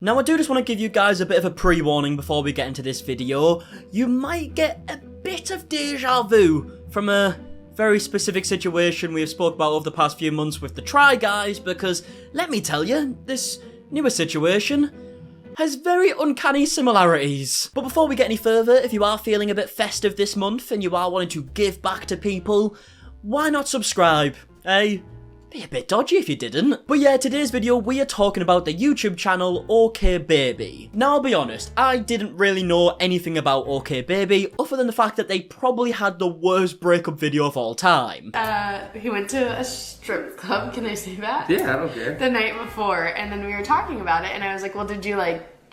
Now I do just want to give you guys a bit of a pre-warning before we get into this video. You might get a bit of deja vu from a very specific situation we have spoke about over the past few months with the Try Guys, because let me tell you, this newer situation has very uncanny similarities. But before we get any further, if you are feeling a bit festive this month and you are wanting to give back to people, why not subscribe, eh? Be a bit dodgy if you didn't. But yeah, today's video we are talking about the YouTube channel OkBaby. Now I'll be honest, I didn't really know anything about OkBaby other than the fact that they probably had the worst breakup video of all time. He went to a strip club, can I say that? Yeah, I don't care. The night before, and then we were talking about it, and I was like, well, did you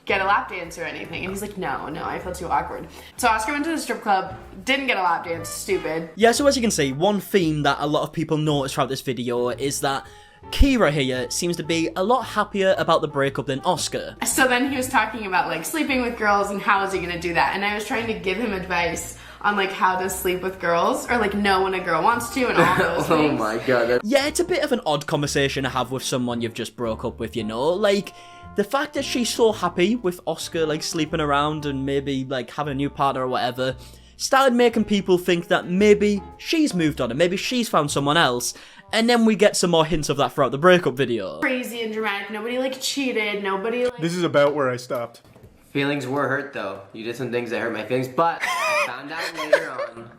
get a lap dance or anything? And he's like, no, I felt too awkward. So Oscar went to the strip club, didn't get a lap dance, stupid. Yeah, so as you can see, one theme that a lot of people notice throughout this video is that Kyra here seems to be a lot happier about the breakup than Oscar. So then he was talking about sleeping with girls and how is he gonna do that, and I was trying to give him advice on how to sleep with girls, or know when a girl wants to, and all those things. Oh my god. Yeah, it's a bit of an odd conversation to have with someone you've just broke up with, you know? The fact that she's so happy with Oscar, sleeping around and maybe, having a new partner or whatever, started making people think that maybe she's moved on and maybe she's found someone else. And then we get some more hints of that throughout the breakup video. Crazy and dramatic. Nobody, cheated. Nobody, This is about where I stopped. Feelings were hurt though. You did some things that hurt my feelings, but I found out later on.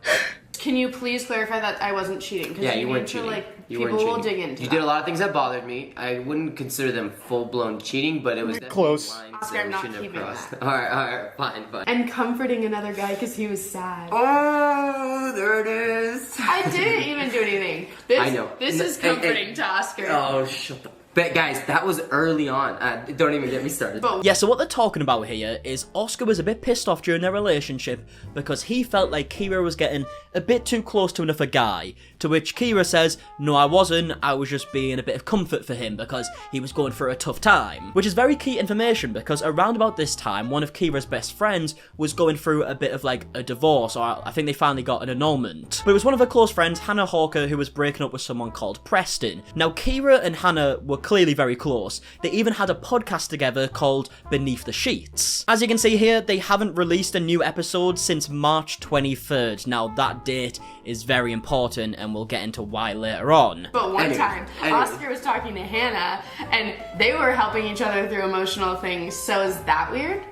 Can you please clarify that I wasn't cheating? Yeah, you weren't cheating. People will dig into You that. did a lot of things that bothered me. I wouldn't consider them full-blown cheating, but it was Close. Oscar, I'm not keeping that. Alright, fine. And comforting another guy because he was sad. Oh, there it is. I didn't even do anything. I know. This is comforting to Oscar. Oh, shut the... But guys, that was early on. Don't even get me started. Yeah, so what they're talking about here is Oscar was a bit pissed off during their relationship because he felt like Kyra was getting a bit too close to another guy, to which Kyra says, no I wasn't, I was just being a bit of comfort for him because he was going through a tough time. Which is very key information because around about this time, one of Kyra's best friends was going through a bit of a divorce, or I think they finally got an annulment. But it was one of her close friends, Hannah Hawker, who was breaking up with someone called Preston. Now Kyra and Hannah were clearly very close. They even had a podcast together called Beneath the Sheets. As you can see here, they haven't released a new episode since March 23rd. Now that date is very important and we'll get into why later on. But one time, Oscar was talking to Hannah and they were helping each other through emotional things, so is that weird?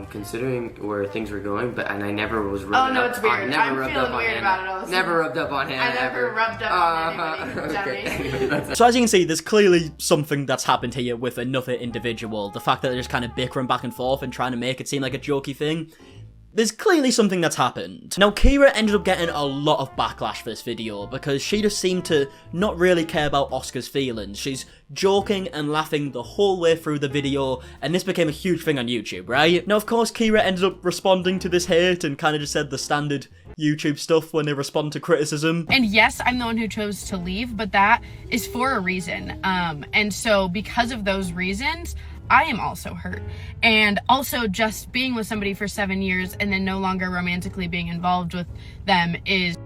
Considering where things were going, and I never was rubbed up. Oh no, it's weird. I'm feeling weird about it all the time. Never rubbed up on Hannah. I never rubbed up on anybody. Okay. So as you can see, there's clearly something that's happened here with another individual. The fact that they're just kind of bickering back and forth and trying to make it seem like a jokey thing. There's clearly something that's happened. Now, Kyra ended up getting a lot of backlash for this video because she just seemed to not really care about Oscar's feelings. She's joking and laughing the whole way through the video, and this became a huge thing on YouTube, right? Now, of course, Kyra ended up responding to this hate and kind of just said the standard YouTube stuff when they respond to criticism. And yes, I'm the one who chose to leave, but that is for a reason. And so because of those reasons, I am also hurt. And also just being with somebody for 7 years and then no longer romantically being involved with them is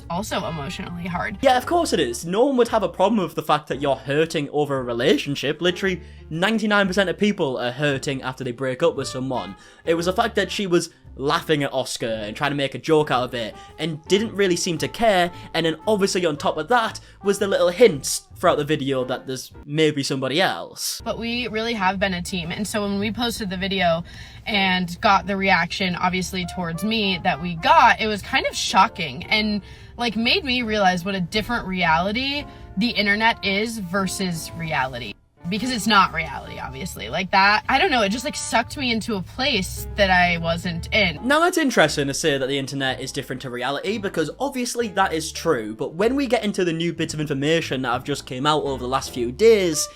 also emotionally hard. Yeah, of course it is. No one would have a problem with the fact that you're hurting over a relationship. Literally 99% of people are hurting after they break up with someone. It was the fact that she was laughing at Oscar and trying to make a joke out of it and didn't really seem to care, and then obviously on top of that was the little hints throughout the video that there's maybe somebody else. But we really have been a team, and so when we posted the video and got the reaction obviously towards me that we got, it was kind of shocking and made me realize what a different reality the internet is versus reality. Because it's not reality, obviously. That, I don't know, it just sucked me into a place that I wasn't in. Now that's interesting to say that the internet is different to reality, because obviously that is true, but when we get into the new bits of information that have just came out over the last few days,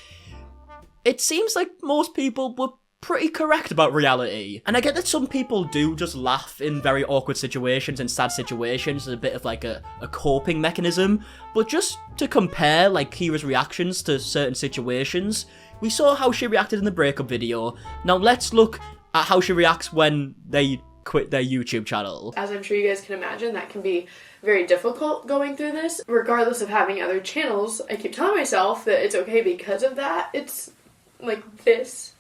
it seems like most people were pretty correct about reality. And I get that some people do just laugh in very awkward situations and sad situations as a bit of a coping mechanism, but just to compare Kyra's reactions to certain situations, we saw how she reacted in the breakup video. Now let's look at how she reacts when they quit their YouTube channel. As I'm sure you guys can imagine, that can be very difficult going through this. Regardless of having other channels, I keep telling myself that it's okay because of that. It's this.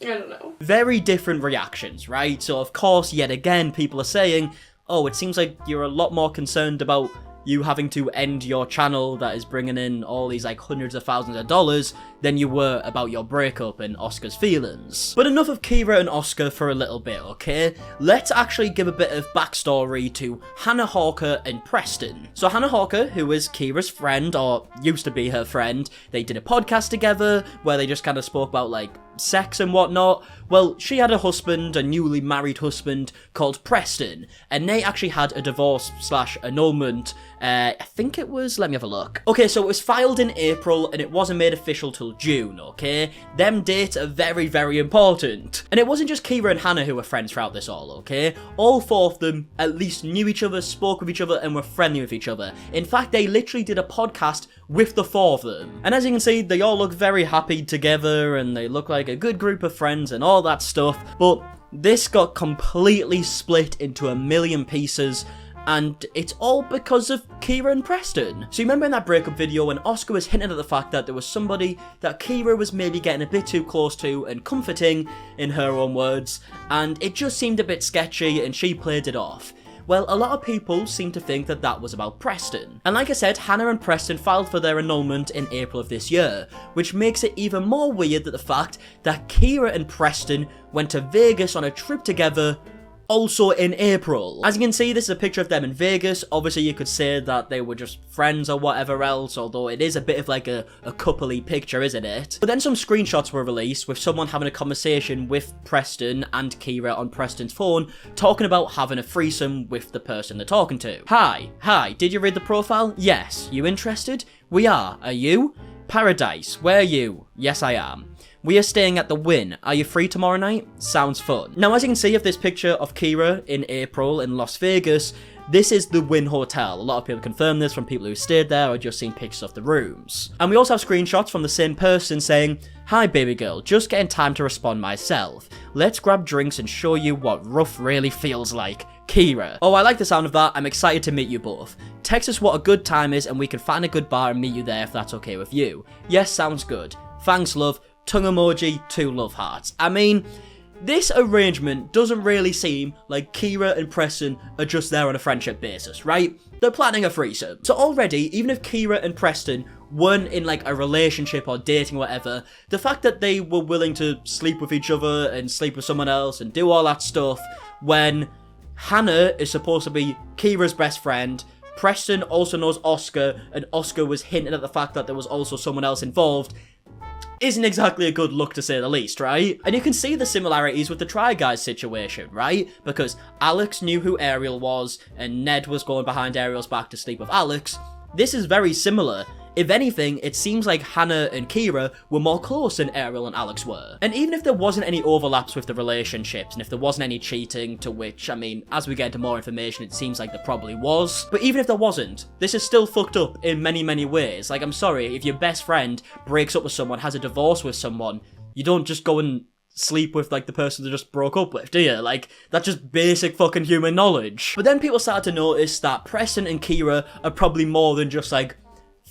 I don't know. Very different reactions, right? So of course, yet again, people are saying, oh, it seems like you're a lot more concerned about you having to end your channel that is bringing in all these like hundreds of thousands of dollars than you were about your breakup and Oscar's feelings. But enough of Kyra and Oscar for a little bit, okay? Let's actually give a bit of backstory to Hannah Hawker and Preston. So Hannah Hawker, who is Kyra's friend, or used to be her friend, they did a podcast together where they just kind of spoke about like sex and whatnot. Well, she had a husband, a newly married husband called Preston, and they actually had a divorce / annulment. I think it was, let me have a look. Okay, so it was filed in April and it wasn't made official till June, okay? Them dates are very, very important. And it wasn't just Kyra and Hannah who were friends throughout this all, okay? All four of them at least knew each other, spoke with each other, and were friendly with each other. In fact, they literally did a podcast with the four of them. And as you can see, they all look very happy together and they look like a good group of friends and all that stuff. But this got completely split into a million pieces, and it's all because of Kyra and Preston. So you remember in that breakup video when Oscar was hinting at the fact that there was somebody that Kyra was maybe getting a bit too close to and comforting, in her own words, and it just seemed a bit sketchy and she played it off. Well, a lot of people seem to think that that was about Preston. And like I said, Hannah and Preston filed for their annulment in April of this year, which makes it even more weird that the fact that Kyra and Preston went to Vegas on a trip together also in April. As you can see, this is a picture of them in Vegas. Obviously, you could say that they were just friends or whatever else, although it is a bit of like a coupley picture, isn't it? But then some screenshots were released with someone having a conversation with Preston and Kyra on Preston's phone, talking about having a threesome with the person they're talking to. Hi, did you read the profile? Yes. You interested? We are. Are you? Paradise, where are you? Yes, I am. We are staying at the Wynn. Are you free tomorrow night? Sounds fun. Now, as you can see of this picture of Kyra in April in Las Vegas, this is the Wynn Hotel. A lot of people confirm this from people who stayed there or just seen pictures of the rooms. And we also have screenshots from the same person saying, "Hi baby girl, just getting time to respond myself. Let's grab drinks and show you what rough really feels like. Kyra." Oh, I like the sound of that. I'm excited to meet you both. Text us what a good time is and we can find a good bar and meet you there if that's okay with you. Yes, sounds good. Thanks, love. Tongue emoji, 2 love hearts. I mean, this arrangement doesn't really seem like Kyra and Preston are just there on a friendship basis, right? They're planning a threesome. So already, even if Kyra and Preston weren't in like a relationship or dating or whatever, the fact that they were willing to sleep with each other and sleep with someone else and do all that stuff when Hannah is supposed to be Kyra's best friend, Preston also knows Oscar, and Oscar was hinting at the fact that there was also someone else involved, isn't exactly a good look to say the least, right? And you can see the similarities with the Try Guys situation, right? Because Alex knew who Ariel was, and Ned was going behind Ariel's back to sleep with Alex. This is very similar. If anything, it seems like Hannah and Kyra were more close than Ariel and Alex were. And even if there wasn't any overlaps with the relationships, and if there wasn't any cheating, to which, I mean, as we get into more information, it seems like there probably was. But even if there wasn't, this is still fucked up in many, many ways. Like, I'm sorry, if your best friend breaks up with someone, has a divorce with someone, you don't just go and sleep with, like, the person they just broke up with, do you? Like, that's just basic fucking human knowledge. But then people started to notice that Preston and Kyra are probably more than just, like,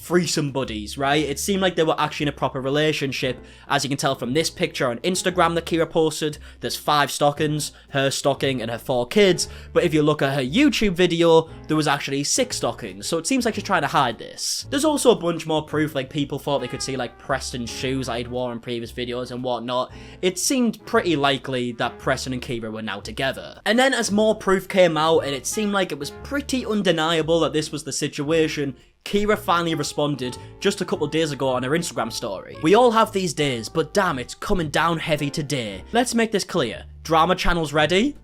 threesome buddies, right? It seemed like they were actually in a proper relationship. As you can tell from this picture on Instagram that Kyra posted, there's 5 stockings, her stocking and her 4 kids, but if you look at her YouTube video, there was actually 6 stockings, so it seems like she's trying to hide this. There's also a bunch more proof, like people thought they could see like Preston's shoes that he'd worn in previous videos and whatnot. It seemed pretty likely that Preston and Kyra were now together. And then as more proof came out and it seemed like it was pretty undeniable that this was the situation, Kyra finally responded just a couple days ago on her Instagram story. "We all have these days, but damn, it's coming down heavy today. Let's make this clear. Drama channel's ready?"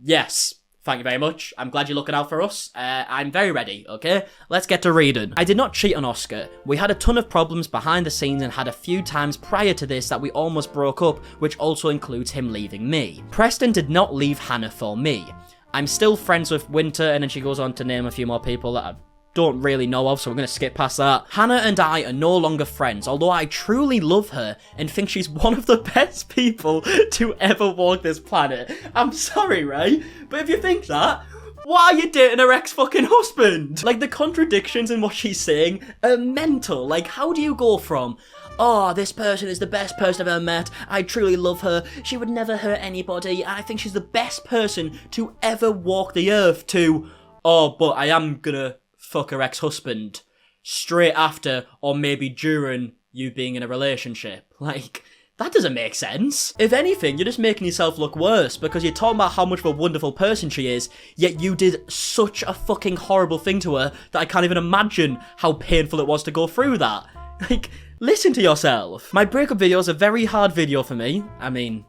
Yes. Thank you very much. I'm glad you're looking out for us. I'm very ready, okay? Let's get to reading. "I did not cheat on Oscar. We had a ton of problems behind the scenes and had a few times prior to this that we almost broke up, which also includes him leaving me. Preston did not leave Hannah for me. I'm still friends with Winter," and then she goes on to name a few more people that I don't really know of, so we're going to skip past that. "Hannah and I are no longer friends, although I truly love her and think she's one of the best people to ever walk this planet." I'm sorry, right? But if you think that, why are you dating her ex-fucking husband? Like, the contradictions in what she's saying are mental. Like, how do you go from, oh, this person is the best person I've ever met, I truly love her, she would never hurt anybody, and I think she's the best person to ever walk the earth, to, oh, but I am gonna fuck her ex-husband straight after or maybe during you being in a relationship. Like, that doesn't make sense. If anything, you're just making yourself look worse because you're talking about how much of a wonderful person she is, yet you did such a fucking horrible thing to her that I can't even imagine how painful it was to go through that. Like, listen to yourself. My breakup video is a very hard video for me. I mean,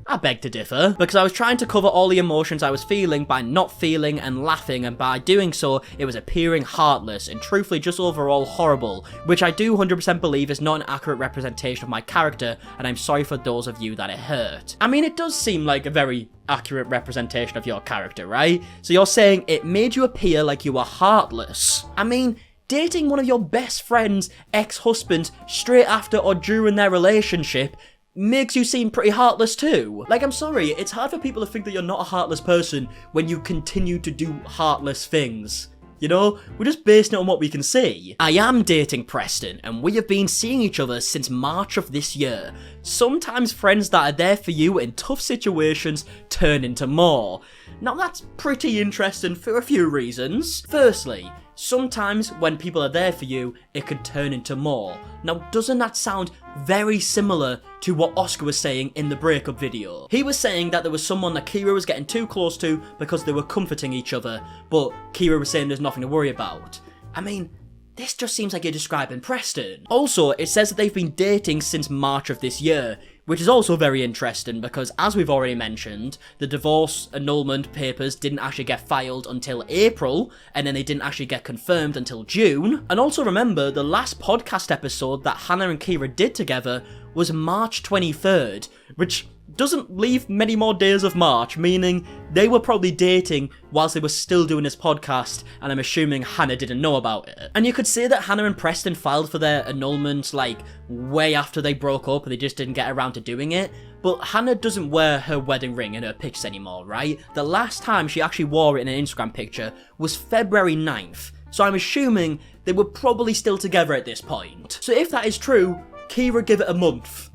I beg to differ, because I was trying to cover all the emotions I was feeling by not feeling and laughing, and by doing so, it was appearing heartless and truthfully just overall horrible, which I do 100% believe is not an accurate representation of my character, and I'm sorry for those of you that it hurt. I mean, it does seem like a very accurate representation of your character, right? So you're saying it made you appear like you were heartless. I mean, dating one of your best friend's ex-husbands straight after or during their relationship makes you seem pretty heartless too. Like, I'm sorry, it's hard for people to think that you're not a heartless person when you continue to do heartless things. You know, we're just basing it on what we can see. I am dating Preston, and we have been seeing each other since March of this year. Sometimes friends that are there for you in tough situations turn into more. Now that's pretty interesting for a few reasons. Firstly, sometimes when people are there for you, it can turn into more. Now, doesn't that sound very similar to what Oscar was saying in the breakup video? He was saying that there was someone that Kyra was getting too close to because they were comforting each other, but Kyra was saying there's nothing to worry about. I mean, this just seems like you're describing Preston. Also, it says that they've been dating since March of this year, which is also very interesting because, as we've already mentioned, the divorce annulment papers didn't actually get filed until April, and then they didn't actually get confirmed until June. And also remember, the last podcast episode that Hannah and Kyra did together was March 23rd, which doesn't leave many more days of March, meaning they were probably dating whilst they were still doing this podcast, and I'm assuming Hannah didn't know about it. And you could say that Hannah and Preston filed for their annulment like way after they broke up and they just didn't get around to doing it, but Hannah doesn't wear her wedding ring in her pics anymore, right? The last time she actually wore it in an Instagram picture was February 9th, so I'm assuming they were probably still together at this point. So if that is true, Kyra give it a month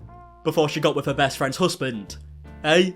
before she got with her best friend's husband. Eh?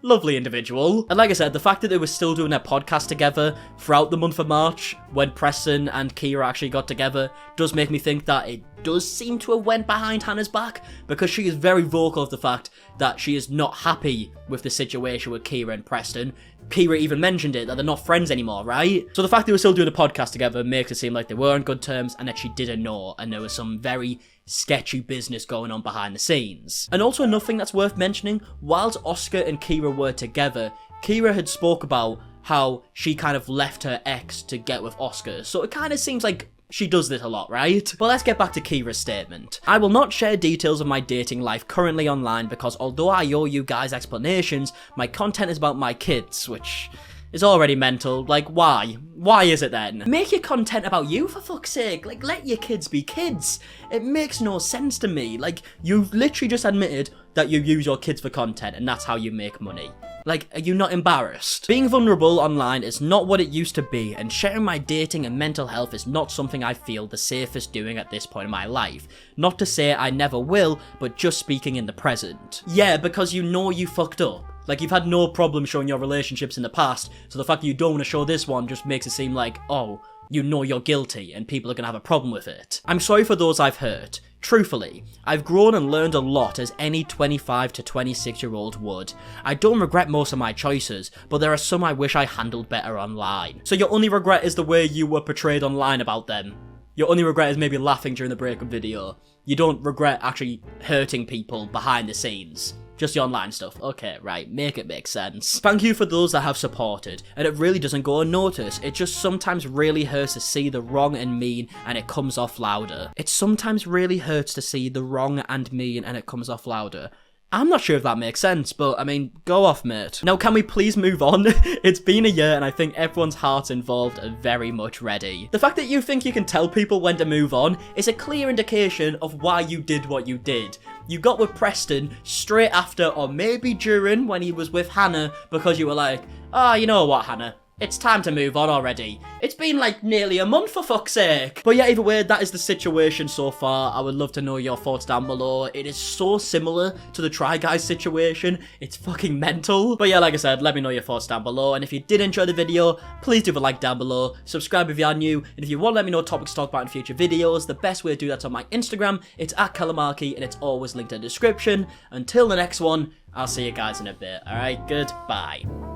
Lovely individual. And like I said, the fact that they were still doing their podcast together throughout the month of March, when Preston and Kyra actually got together, does make me think that it does seem to have went behind Hannah's back, because she is very vocal of the fact that she is not happy with the situation with Kyra and Preston. Kyra even mentioned it, that they're not friends anymore, right? So the fact they were still doing a podcast together makes it seem like they were on good terms and that she didn't know, and there was some very sketchy business going on behind the scenes. And also another thing that's worth mentioning, whilst Oscar and Kyra were together, Kyra had spoke about how she kind of left her ex to get with Oscar, so it kind of seems like she does this a lot, right? But let's get back to Kyra's statement. I will not share details of my dating life currently online because although I owe you guys explanations, my content is about my kids, which is already mental. Like, why? Why is it then? Make your content about you, for fuck's sake. Like, let your kids be kids. It makes no sense to me. Like, you've literally just admitted that you use your kids for content and that's how you make money. Like, are you not embarrassed? Being vulnerable online is not what it used to be, and sharing my dating and mental health is not something I feel the safest doing at this point in my life. Not to say I never will, but just speaking in the present. Yeah, because you know you fucked up. Like, you've had no problem showing your relationships in the past, so the fact that you don't want to show this one just makes it seem like, oh, you know you're guilty and people are going to have a problem with it. I'm sorry for those I've hurt. Truthfully, I've grown and learned a lot as any 25 to 26-year-old would. I don't regret most of my choices, but there are some I wish I handled better online. So your only regret is the way you were portrayed online about them? Your only regret is maybe laughing during the breakup video? You don't regret actually hurting people behind the scenes? Just the online stuff. Okay, right, make it make sense. Thank you for those that have supported, and it really doesn't go unnoticed. It just sometimes really hurts to see the wrong and mean, and it comes off louder. It sometimes really hurts to see the wrong and mean, and it comes off louder. I'm not sure if that makes sense, but I mean, go off, mate. Now, can we please move on? It's been a year, and I think everyone's hearts involved are very much ready. The fact that you think you can tell people when to move on is a clear indication of why you did what you did. You got with Preston straight after, or maybe during, when he was with Hannah, because you were like, ah, you know what, Hannah? It's time to move on already. It's been like nearly a month for fuck's sake. But yeah, either way, that is the situation so far. I would love to know your thoughts down below. It is so similar to the Try Guys situation. It's fucking mental. But yeah, like I said, let me know your thoughts down below. And if you did enjoy the video, please do a like down below. Subscribe if you are new. And if you want to let me know topics to talk about in future videos, the best way to do that's on my Instagram. It's at MARKIE and it's always linked in the description. Until the next one, I'll see you guys in a bit. Alright, goodbye.